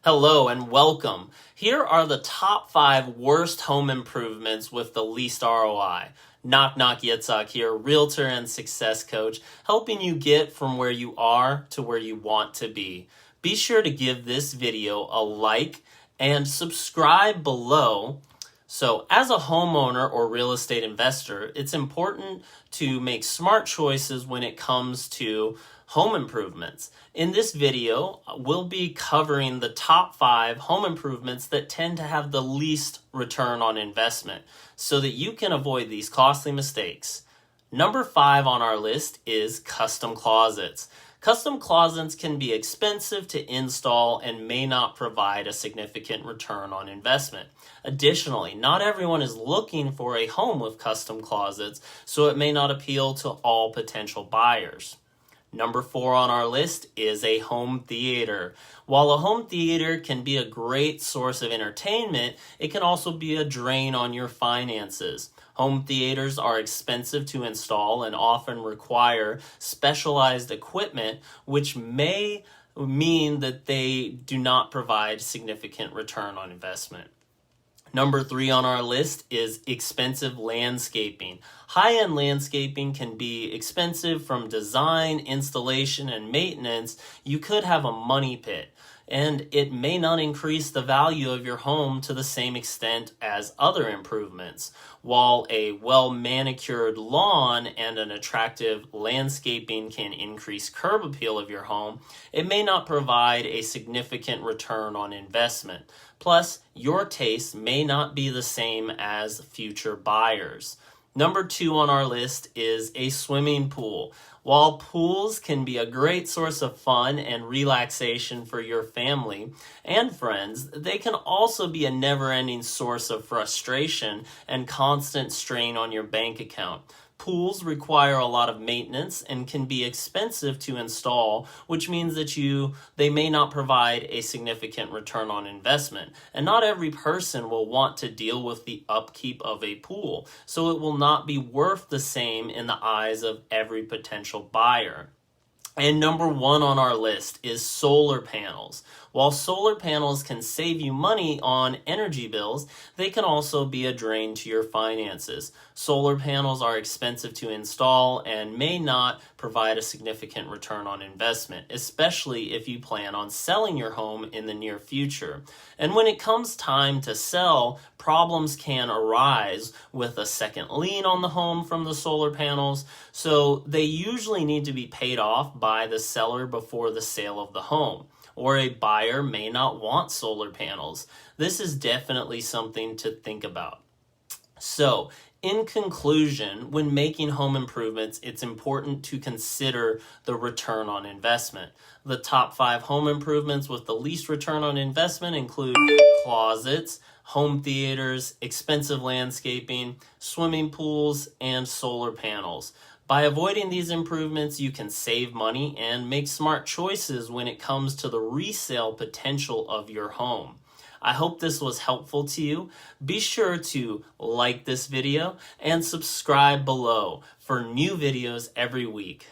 Hello and welcome. Here are the top 5 worst home improvements with the least ROI. Knock knock, Yitzchak here, realtor and success coach, helping you get from where you are to where you want to be. Be sure to give this video a like and subscribe below. So as a homeowner or real estate investor, it's important to make smart choices when it comes to home improvements. In this video, we'll be covering the top 5 home improvements that tend to have the least return on investment so that you can avoid these costly mistakes. Number 5 on our list is custom closets. Custom closets can be expensive to install and may not provide a significant return on investment. Additionally, not everyone is looking for a home with custom closets, so it may not appeal to all potential buyers. Number 4 on our list is a home theater. While a home theater can be a great source of entertainment, it can also be a drain on your finances. Home theaters are expensive to install and often require specialized equipment, which may mean that they do not provide significant return on investment. Number 3 on our list is expensive landscaping. High-end landscaping can be expensive from design, installation, and maintenance. You could have a money pit, and it may not increase the value of your home to the same extent as other improvements. While a well-manicured lawn and an attractive landscaping can increase curb appeal of your home, it may not provide a significant return on investment. Plus, your taste may not be the same as future buyers. Number 2 on our list is a swimming pool. While pools can be a great source of fun and relaxation for your family and friends, they can also be a never-ending source of frustration and constant strain on your bank account. Pools require a lot of maintenance and can be expensive to install, which means that they may not provide a significant return on investment. And not every person will want to deal with the upkeep of a pool, so it will not be worth the same in the eyes of every potential buyer. And number 1 on our list is solar panels. While solar panels can save you money on energy bills, they can also be a drain to your finances. Solar panels are expensive to install and may not provide a significant return on investment, especially if you plan on selling your home in the near future. And when it comes time to sell, problems can arise with a second lien on the home from the solar panels, so they usually need to be paid off by the seller before the sale of the home. Or a buyer may not want solar panels. This is definitely something to think about. So, in conclusion, when making home improvements, it's important to consider the return on investment. The top 5 home improvements with the least return on investment include closets, home theaters, expensive landscaping, swimming pools, and solar panels. By avoiding these improvements, you can save money and make smart choices when it comes to the resale potential of your home. I hope this was helpful to you. Be sure to like this video and subscribe below for new videos every week.